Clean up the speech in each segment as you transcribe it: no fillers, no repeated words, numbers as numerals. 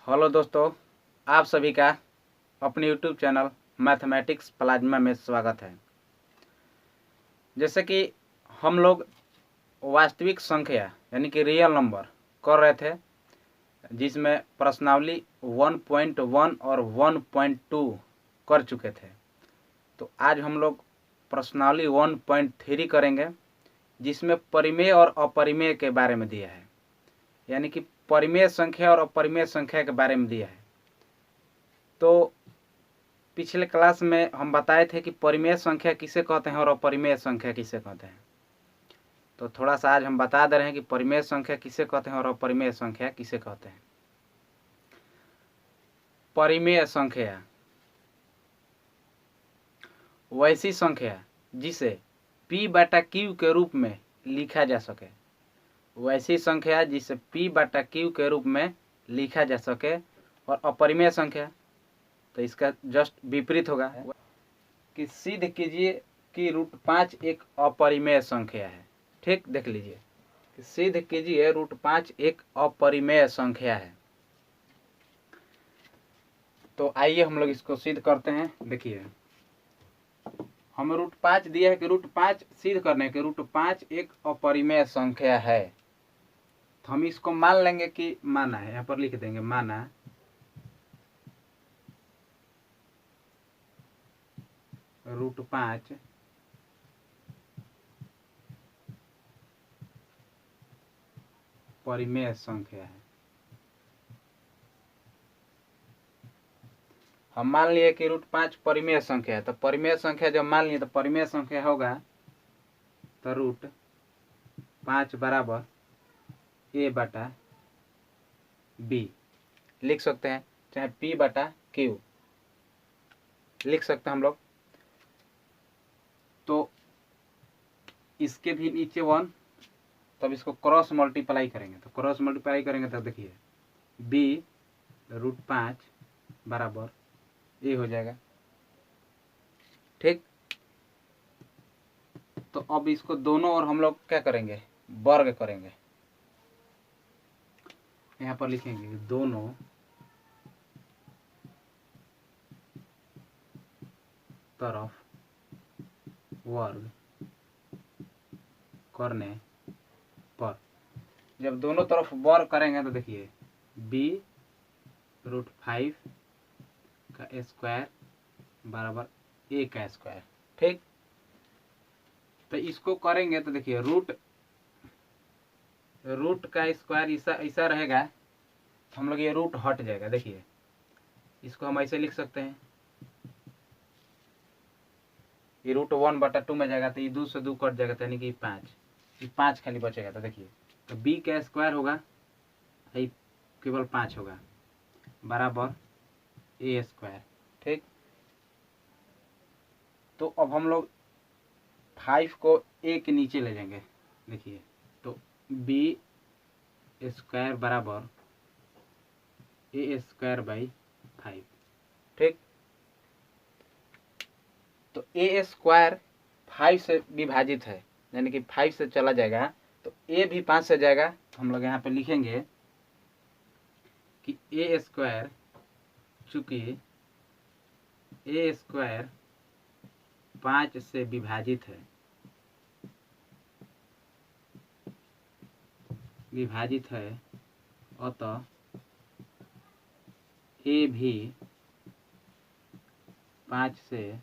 Hello दोस्तों, आप सभी का अपने यूट्यूब चैनल मैथमेटिक्स प्लाज्मा में स्वागत है। जैसे कि हम लोग वास्तविक संख्या यानी कि रियल नंबर कर रहे थे, जिसमें प्रश्नावली 1.1 और 1.2 कर चुके थे। तो आज हम लोग प्रश्नावली 1.3 करेंगे, जिसमें परिमेय और अपरिमेय के बारे में दिया है, यानी कि परिमेय संख्या और अपरिमेय संख्या के बारे में दिया है। तो पिछले क्लास में हम बताए थे कि परिमेय संख्या किसे कहते हैं और अपरिमेय संख्या किसे कहते हैं। तो थोड़ा सा आज हम बता दे रहे हैं कि परिमेय संख्या किसे कहते हैं और अपरिमेय संख्या किसे कहते हैं। परिमेय संख्या वैसी संख्या जिसे p/q के रूप में लिखा जा सके, वैसी संख्या जिसे p/q के रूप में लिखा जा सके। और अपरिमेय संख्या तो इसका जस्ट विपरीत होगा कि सिद्ध कीजिए कि √5 एक अपरिमेय संख्या है। ठीक, देख लीजिए कि सिद्ध कीजिए √5 एक अपरिमेय संख्या है। तो आइए हम लोग इसको सिद्ध करते हैं। देखिए, हमें √5 दिया है कि √5 सिद्ध करने के √5 एक अपरिमेय संख्या है। तो हम इसको मान लेंगे कि माना है, यहाँ पर लिख देंगे माना √5 परिमेय संख्या है। हम मान लिए कि √5 परिमेय संख्या है। तो परिमेय संख्या जब मान लिए तो परिमेय संख्या होगा तो √5 बराबर a/b लिख सकते हैं, चाहे p/q लिख सकते हैं हम लोग। तो इसके भी नीचे 1, तब इसको क्रॉस मल्टीप्लाई करेंगे। तो क्रॉस मल्टीप्लाई करेंगे तो देखिए b √5 बराबर a हो जाएगा। ठीक, तो अब इसको दोनों और हम लोग क्या करेंगे, वर्ग करेंगे। यहाँ पर लिखेंगे दोनों तरफ वर्ग करने पर, जब दोनों तरफ वर्ग करेंगे तो देखिए b √5 का स्क्वायर बराबर a का स्क्वायर। ठीक, तो इसको करेंगे तो देखिए रूट का स्क्वायर ऐसा रहेगा, हम लोग ये रूट हट जाएगा। देखिए इसको हम ऐसे लिख सकते हैं, ये √1/2 में जाएगा तो ये 2 से 2 कट जाएगा, तो यानी कि 5 खाली बचेगा। तो देखिए तो b का स्क्वायर होगा, केवल 5 होगा, बराबर a स्क्वायर। ठीक, तो अब हम लोग 5 को a के नीचे ले जाएंगे। देखिए तो b स्क्वायर बराबर a²/5। ठीक, तो a स्क्वायर 5 से विभाजित है, यानी कि 5 से चला जाएगा तो a भी 5 से जाएगा। हम लोग यहाँ पे लिखेंगे कि a स्क्वायर, चूंकि a स्क्वायर 5 से विभाजित है, अतः a भी 5 से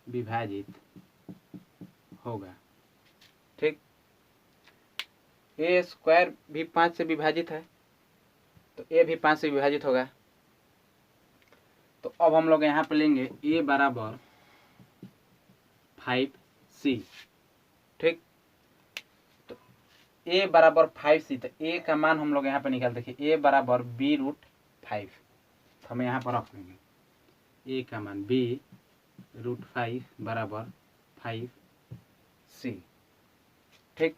विभाजित होगा। ठीक, a स्क्वायर भी 5 से विभाजित है तो a भी 5 से विभाजित होगा। तो अब हम लोग यहाँ पे लेंगे a बराबर 5c। ठीक, तो a बराबर 5c, तो a का मान हम लोग यहाँ पे निकाल, देखिए a बराबर b√5, तो हम यहाँ पर रख लेंगे a का मान b√5 बराबर 5c। ठीक,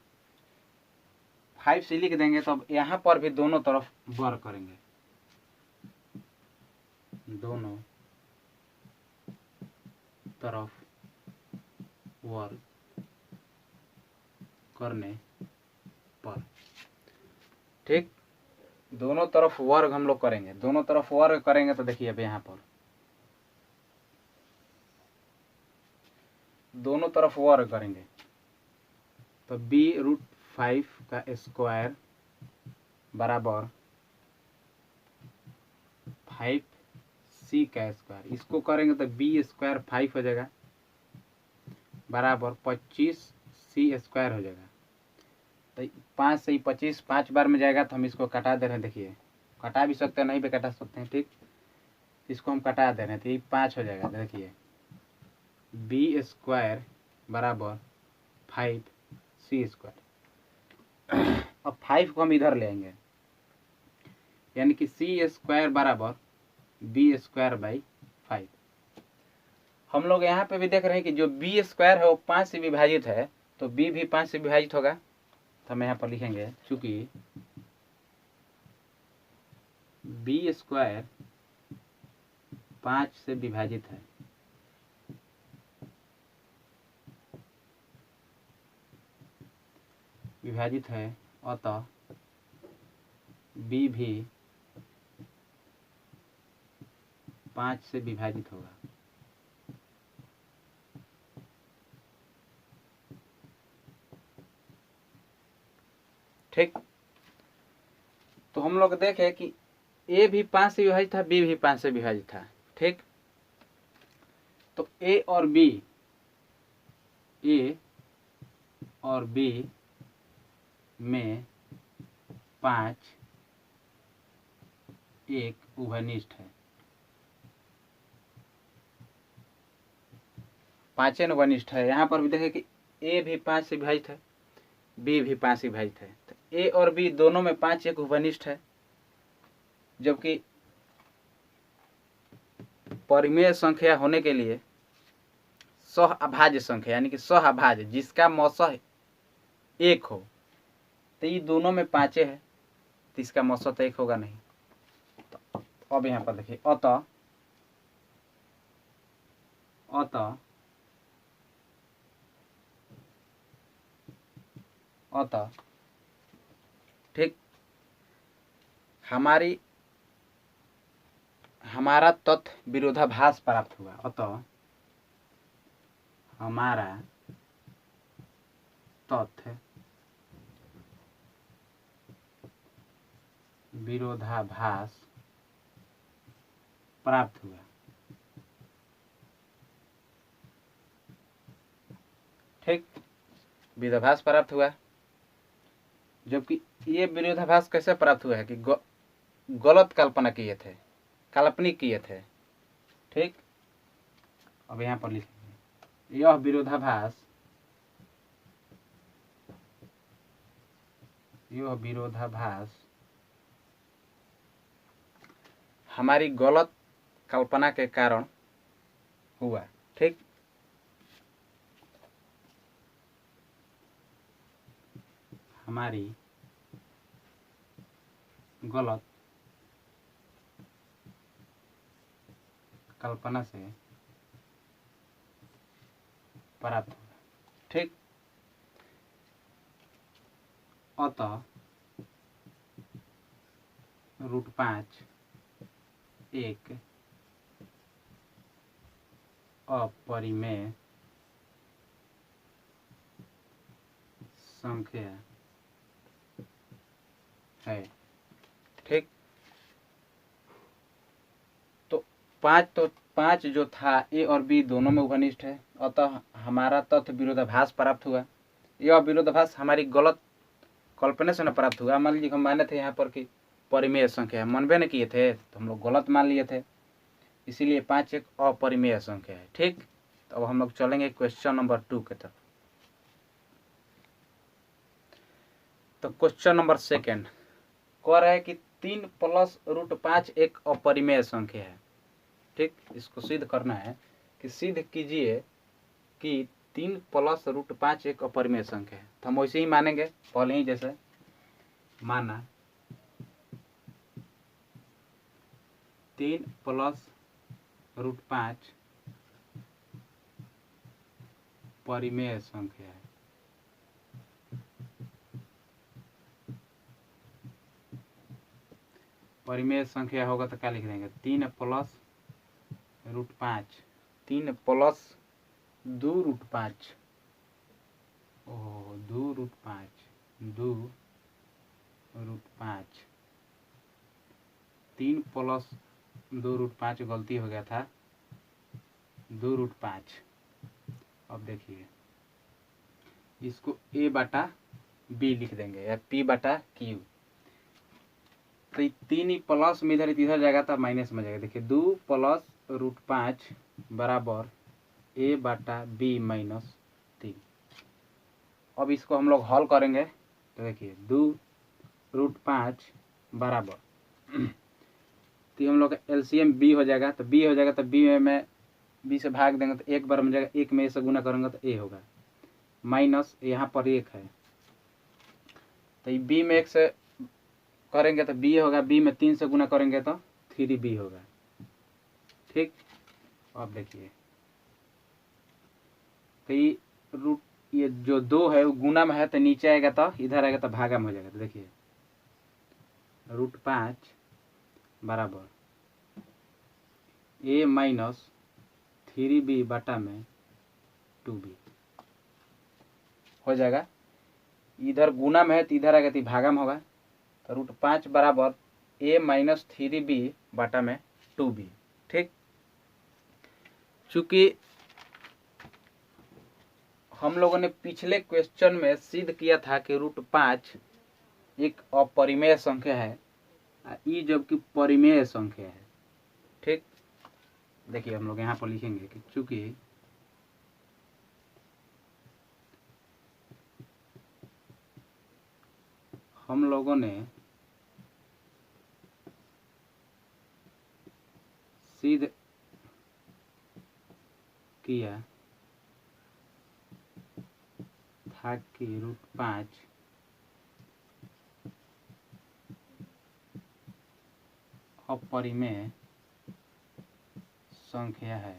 5c लिख देंगे। तो अब यहाँ पर भी दोनों तरफ वर्ग करेंगे, दोनों तरफ वर्ग करने पर। ठीक, दोनों तरफ वर्ग हम लोग करेंगे, दोनों तरफ वर्ग करेंगे तो देखिए अब यहाँ पर दोनों तरफ वर्ग करेंगे तो b√5 का स्क्वायर बराबर 5c का स्क्वायर। इसको करेंगे तो b² 5 हो जाएगा बराबर 25c स्क्वायर हो जाएगा। तो 5 से 25 5 बार में जाएगा तो हम इसको कटा दे रहे हैं। देखिए कटा भी सकते हैं, नहीं भी कटा सकते हैं। ठीक, इसको हम कटा दे रहे हैं तो ये 5 हो जाएगा। देखिए b² बराबर 5c²। अब 5 को हम इधर ले आएंगे, यानी कि c² बराबर b²/5। हम लोग यहाँ पे भी देख रहे हैं कि जो b² है वो 5 से विभाजित है, तो b भी 5 से विभाजित होगा। तो हम यहाँ पर लिखेंगे चूंकि b² 5 से विभाजित है, अतः b भी 5 से विभाजित होगा। ठीक, तो हम लोग देखें कि a भी 5 से विभाजित था, b भी 5 से विभाजित था। ठीक, तो a और b में 5 एक उभयनिष्ठ है, 5 उभयनिष्ठ है। यहाँ पर भी देखें कि a भी 5 से विभाजित है, b भी 5 से विभाजित है। तो a और b दोनों में 5 एक उभयनिष्ठ है, जबकि परिमेय संख्या होने के लिए सह अभाज्य संख्या यानी कि सह अभाज्य जिसका मौसह 1 हो, तो ये दोनों में 5 है, तो इसका मौसह तो 1 होगा नहीं। तो अब यहाँ पर देखिए अतः ठीक, हमारा तथ्य विरोधाभास प्राप्त हुआ। अतः हमारा तथ्य विरोधाभास प्राप्त हुआ। ठीक, विरोधाभास प्राप्त हुआ, जबकि ये विरोधाभास कैसे प्राप्त हुआ है कि गलत कल्पना किए थे, काल्पनिक किए थे। ठीक, अब यहाँ पर लिखेंगे यह विरोधाभास हमारी गलत कल्पना के कारण हुआ। ठीक, हमारी गलत कल्पना से प्राप्त हुआ। ठीक, अतः √5 एक अपरिमेय संख्या है। ठीक, तो 5 जो था a और b दोनों में उभयनिष्ठ है, अतः हमारा तथ्य विरोधाभास प्राप्त हुआ। यह विरोधाभास हमारी गलत कल्पना से न प्राप्त हुआ। मान लीजिए हम माने थे यहाँ पर कि परिमेय संख्या है, मानबे न किए थे तो हम लोग गलत मान लिए थे, इसीलिए 5 एक अपरिमेय संख्या है। ठीक, तो अब हम लोग चलेंगे क्वेश्चन नंबर 2 के तरफ। तो क्वेश्चन नंबर 2 कह रहा है कि 3 + √5 एक अपरिमेय संख्या है। ठीक, इसको सिद्ध करना है कि सिद्ध कीजिए कि 3 + √5 एक अपरिमेय संख्या है। तो हम वैसे ही मानेंगे, पहले ही जैसे माना 3 + √5 परिमेय संख्या है। परिमेय संख्या होगा तो क्या लिख देंगे 3 प्लस रूट 5, 3 प्लस 2 रूट 5, ओह 2 रूट 5, 2 रूट 5, 3 प्लस 2 रूट 5 गलती हो गया था, 2 रूट 5। अब देखिए इसको a बटा b लिख देंगे या p बटा q। तो 3 ही प्लस में इधर जाएगा तो माइनस में जाएगा। देखिए 2 प्लस रूट 5 बराबर a बटा b माइनस 3। अब इसको हम लोग हल करेंगे तो देखिए 2 रूट 5 बराबर तो हम लोग का एलसीएम b हो जाएगा, तो b हो जाएगा तो b में b से भाग देंगे तो 1 बार में जाएगा, 1 में a से गुना करेंगे तो a होगा, माइनस यहाँ पर 1 है तो b में 1 से करेंगे तो b होगा, b में 3 से गुना करेंगे तो 3b होगा। ठीक, अब देखिए तो ये जो 2 है वो गुना में है तो नीचे आएगा तो इधर आएगा तो भागा में हो जाएगा। तो देखिए रूट 5 बराबर a माइनस 3b बटा में 2b हो जाएगा। इधर गुना में है तो इधर आएगा तो भागा में होगा, तो रूट 5 बराबर a माइनस 3b बटा में 2b। ठीक, चूंकि हम लोगों ने पिछले क्वेश्चन में सिद्ध किया था कि रूट 5 एक अपरिमेय संख्या है, ई जबकि परिमेय संख्या है। ठीक, देखिए हम लोग यहाँ पर लिखेंगे कि चूंकि हम लोगों ने सिद्ध किया था कि रूट 5 अपरिमेय संख्या है,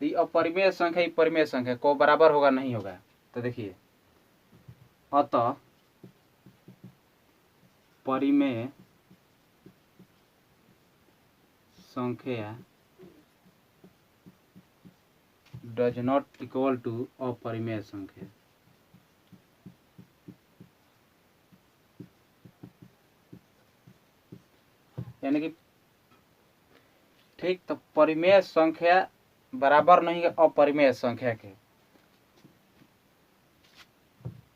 तो ये अपरिमेय संख्या परिमेय संख्या को बराबर होगा नहीं होगा। तो देखिए अतः परिमेय संख्या डज नॉट इक्वल टू अपरिमेय संख्या। यानी कि ठीक, तो परिमेय संख्या बराबर नहीं है अपरिमेय संख्या के,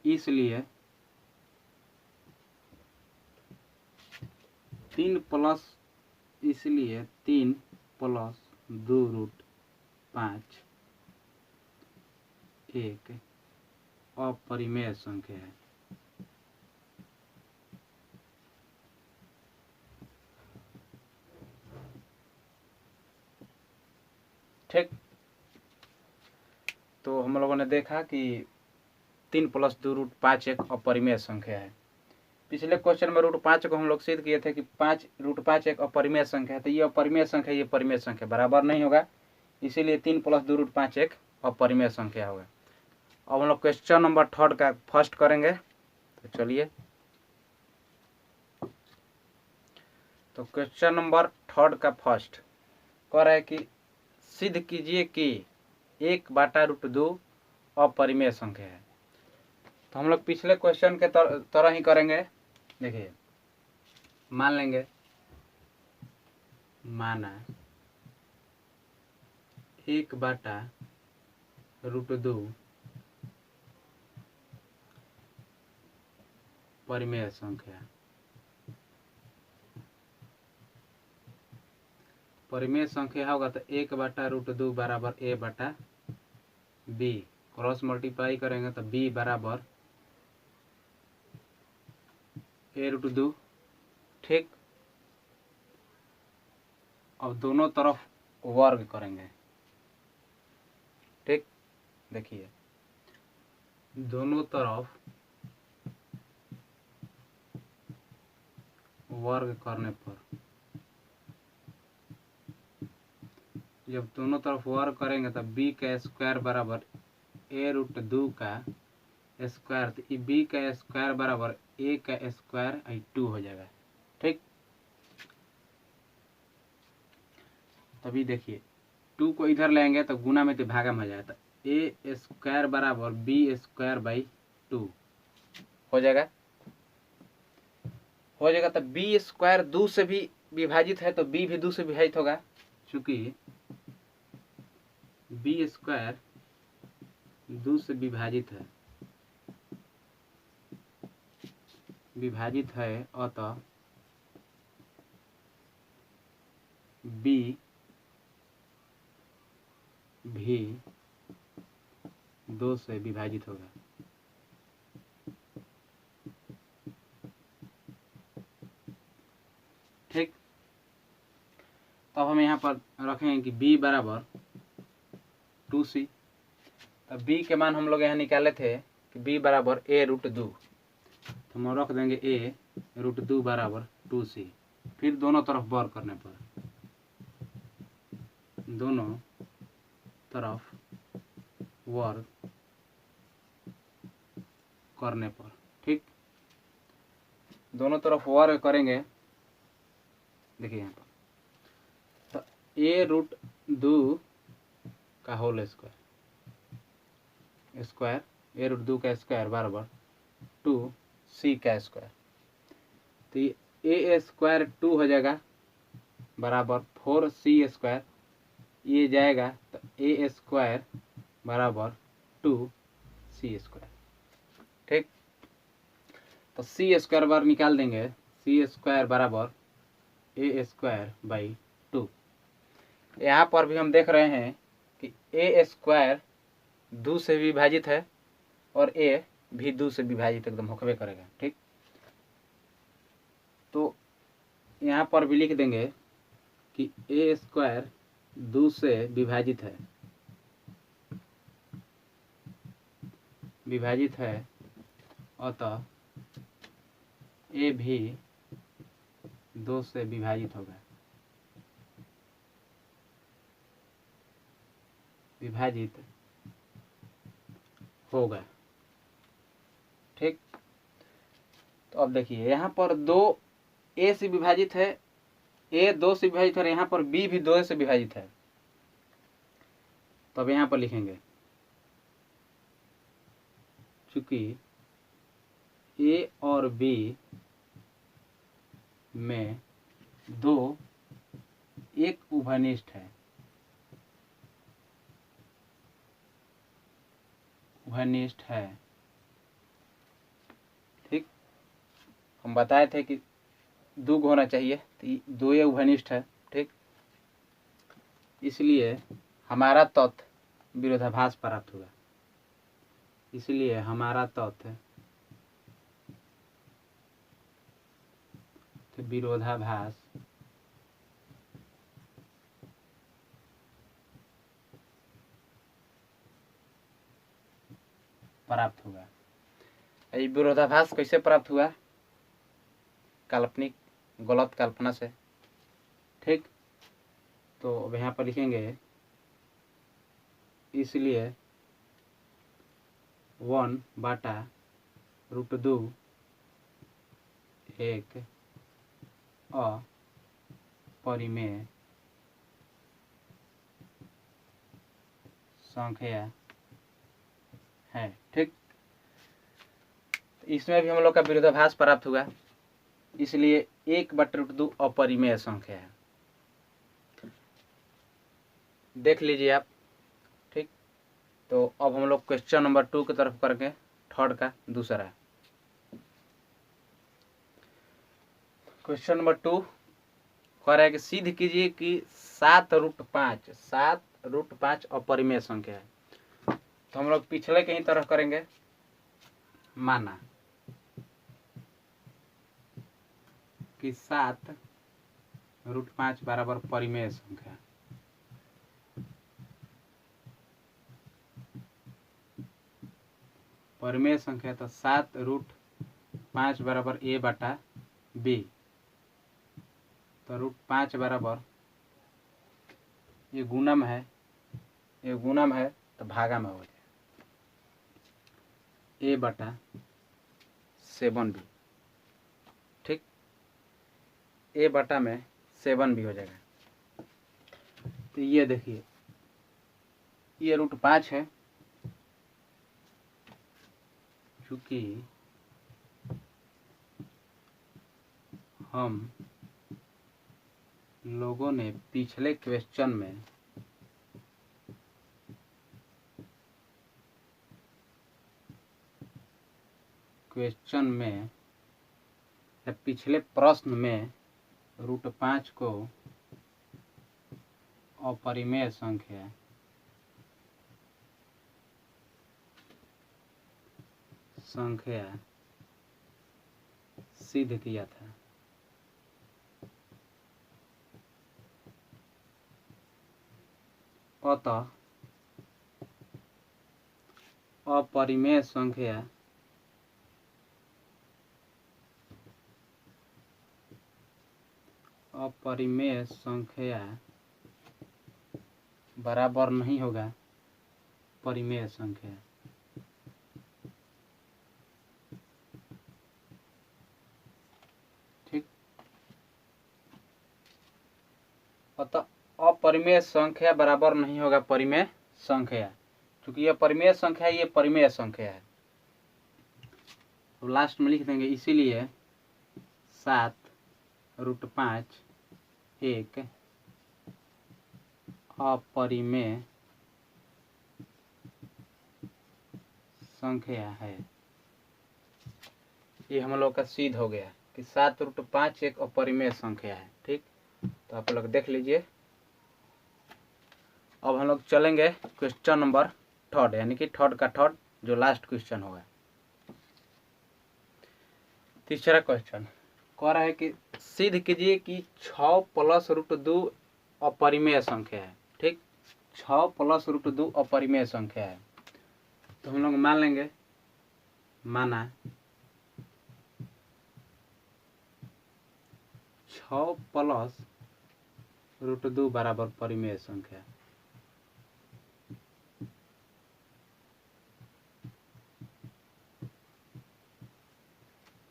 इसलिए 3 प्लस 2 रूट 5 एक अपरिमेय संख्या है। ठीक, तो हम लोगों ने देखा कि 3 प्लस 2 रूट 5 एक अपरिमेय संख्या है। पिछले क्वेश्चन में रूट 5 को हम लोग सिद्ध किए थे कि रूट 5 एक अपरिमेय संख्या है, तो ये अपरिमेय संख्या ये परिमेय संख्या बराबर नहीं होगा, इसीलिए 3 प्लस 2 रूट 5 एक अपरिमेय संख्या होगा। अब हम लोग क्वेश्चन नंबर 3 का फर्स्ट करेंगे, तो चलिए। तो क्वेश्चन नंबर 3 का फर्स्ट कह रहा है कि सिद्ध कीजिए कि 1 बटा रूट 2 अपरिमेय संख्या है। तो हम लोग पिछले क्वेश्चन के तरह ही करेंगे। देखिए मान लेंगे, माना 1 बटा रूट 2 परिमेय संख्या। परिमेय संख्या होगा तो 1 बटा रूट 2 बराबर a बटा b, क्रॉस मल्टीप्लाई करेंगे तो b बराबर a रूट 2। ठीक, अब दोनों तरफ वर्ग करेंगे। ठीक, देखिए दोनों तरफ वर्ग करने पर, जब दोनों तरफ वर्ग करेंगे तो b का स्क्वायर बराबर a रूट 2 का स्क्वायर, तो b का स्क्वायर बराबर a का स्क्वायर 2 हो जाएगा। ठीक, तभी देखिए 2 को इधर लेंगे तो गुना में तो भागा में हो जाएगा, तो ए स्क्वायर बराबर बी स्क्वायर बाई 2 हो जाएगा। तो बी स्क्वायर 2 से भी विभाजित है तो बी भी 2 से विभाजित होगा, चूंकि बी स्क्वायर 2 से विभाजित है अतः बी भी 2 से विभाजित होगा। ठीक, तो अब हम यहाँ पर रखेंगे कि b बराबर 2c। तब b के मान हम लोग यहाँ निकाले थे कि b बराबर a√2, तो हम रख देंगे a√2 बराबर 2c। फिर दोनों तरफ वर्ग करने पर, दोनों तरफ वर्ग करने पर, ठीक, दोनों तरफ वर्ग करेंगे। देखिए यहाँ पर तो a√2 का होल स्क्वायर a√2 का स्क्वायर बराबर 2c का स्क्वायर, तो ये a स्क्वायर 2 हो जाएगा बराबर 4c स्क्वायर, ये जाएगा तो a स्क्वायर बराबर 2c स्क्वायर। ठीक, तो c स्क्वायर बार निकाल देंगे, c स्क्वायर बराबर a स्क्वायर बाई 2। यहाँ पर भी हम देख रहे हैं कि a स्क्वायर 2 से विभाजित है और a भी 2 से विभाजित एकदम होकवे करेगा। ठीक, तो यहाँ पर भी लिख देंगे कि a स्क्वायर 2 से विभाजित है अतः a भी 2 से विभाजित होगा। ठीक, तो अब देखिए यहाँ पर 2 a से विभाजित है, a 2 से विभाजित है और यहाँ पर b भी 2 से विभाजित है। तो अब यहाँ पर लिखेंगे चूंकि a और b में 2 एक उभयनिष्ठ है। ठीक, हम बताए थे कि 2 होना चाहिए, तो 2 ये उभयनिष्ठ है। ठीक, इसलिए हमारा तथ्य विरोधाभास प्राप्त हुआ, इसलिए हमारा तथ्य विरोधाभास प्राप्त हुआ। ये विरोधाभास कैसे प्राप्त हुआ? काल्पनिक गलत कल्पना से। ठीक, तो अब यहाँ पर लिखेंगे इसलिए 1/√2 एक अपरिमेय संख्या है। ठीक, इसमें भी हम लोग का विरोधाभास प्राप्त हुआ, इसलिए 1/√2 अपरिमेय संख्या है। देख लीजिए आप। ठीक, तो अब हम लोग क्वेश्चन नंबर 2 की तरफ करके थर्ड का दूसरा क्वेश्चन नंबर 2 कह रहा है कि सिद्ध कीजिए कि 7√5 अपरिमेय संख्या है। तो हम लोग पिछले के ही तरह करेंगे। माना कि 7√5 बराबर परिमेय संख्या, परिमेय संख्या, तो 7√5 बराबर a/b, तो √5 बराबर ये गुणम है तो भागा में हो जाए a/7b। ठीक, a/7b हो जाएगा। तो ये देखिए ये √5 है, चूँकि हम लोगों ने पिछले क्वेश्चन में या पिछले प्रश्न में √5 को अपरिमेय संख्या सिद्ध किया था। अतः अपरिमेय संख्या बराबर नहीं होगा परिमेय संख्या। ठीक, अतः अपरिमेय संख्या बराबर नहीं होगा परिमेय संख्या, क्योंकि यह परिमेय संख्या है, ये परिमेय संख्या है। तो लास्ट में लिख देंगे इसीलिए 7√5 एक अपरिमेय संख्या है। ये हम लोग का सिद्ध हो गया कि 7√5 एक अपरिमेय संख्या है। ठीक, तो आप लोग देख लीजिए। अब हम लोग चलेंगे क्वेश्चन नंबर 3, यानी कि थर्ड का थर्ड जो लास्ट क्वेश्चन होगा। तीसरा क्वेश्चन कह रहा है कि सिद्ध कीजिए कि 6 + √2 अपरिमेय संख्या है। ठीक, 6 + √2 अपरिमेय संख्या है। तो हम लोग मान लेंगे, माना 6 + √2 बराबर परिमेय संख्या।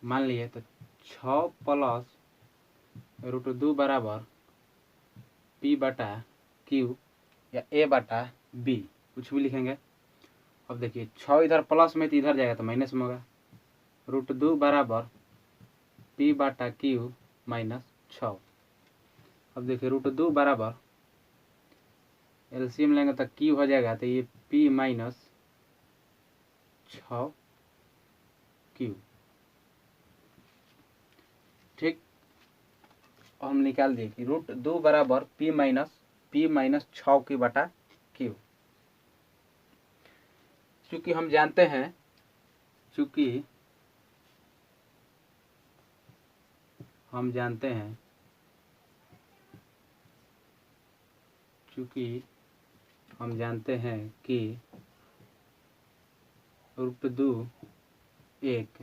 मान लिए तो 6 + √2 बराबर P/Q या A/B, कुछ भी लिखेंगे। अब देखिए 6 इधर प्लस में तो इधर जाएगा तो माइनस में होगा। √2 बराबर P/Q - 6। अब देखिए √2 बराबर एलसीएम लेंगे तो Q हो जाएगा, तो ये P - 6Q। ठीक, और हम निकाल दिए कि √2 बराबर P - 6Q/Q। चूँकि हम जानते हैं कि √2 एक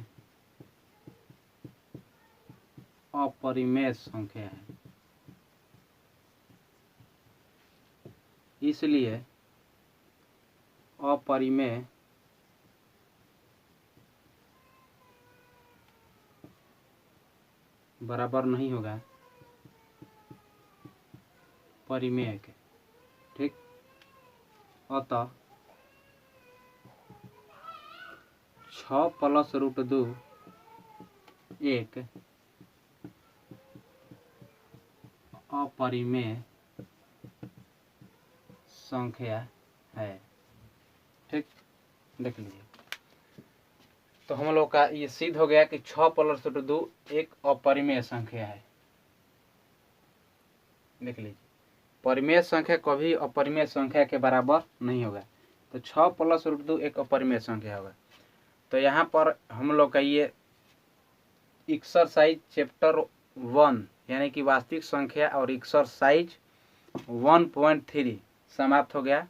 अपरिमेय संख्या है, इसलिए अपरिमेय बराबर नहीं होगा परिमेय के। ठीक, अतः 6 + √2 एक अपरिमेय संख्या है। ठीक, देख लीजिए। तो हम लोग का ये सिद्ध हो गया कि 6 + √2 एक अपरिमेय संख्या है। देख लीजिए, परिमेय संख्या कभी अपरिमेय संख्या के बराबर नहीं होगा। तो 6 + √2 एक अपरिमेय संख्या होगा। तो यहाँ पर हम लोग का ये एक्सरसाइज चैप्टर 1 यानी कि वास्तविक संख्या और एक्सरसाइज 1.3 समाप्त हो गया।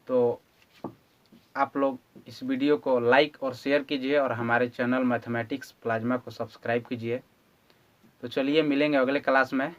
तो आप लोग इस वीडियो को लाइक और शेयर कीजिए और हमारे चैनल मैथमेटिक्स प्लाज्मा को सब्सक्राइब कीजिए। तो चलिए मिलेंगे अगले क्लास में।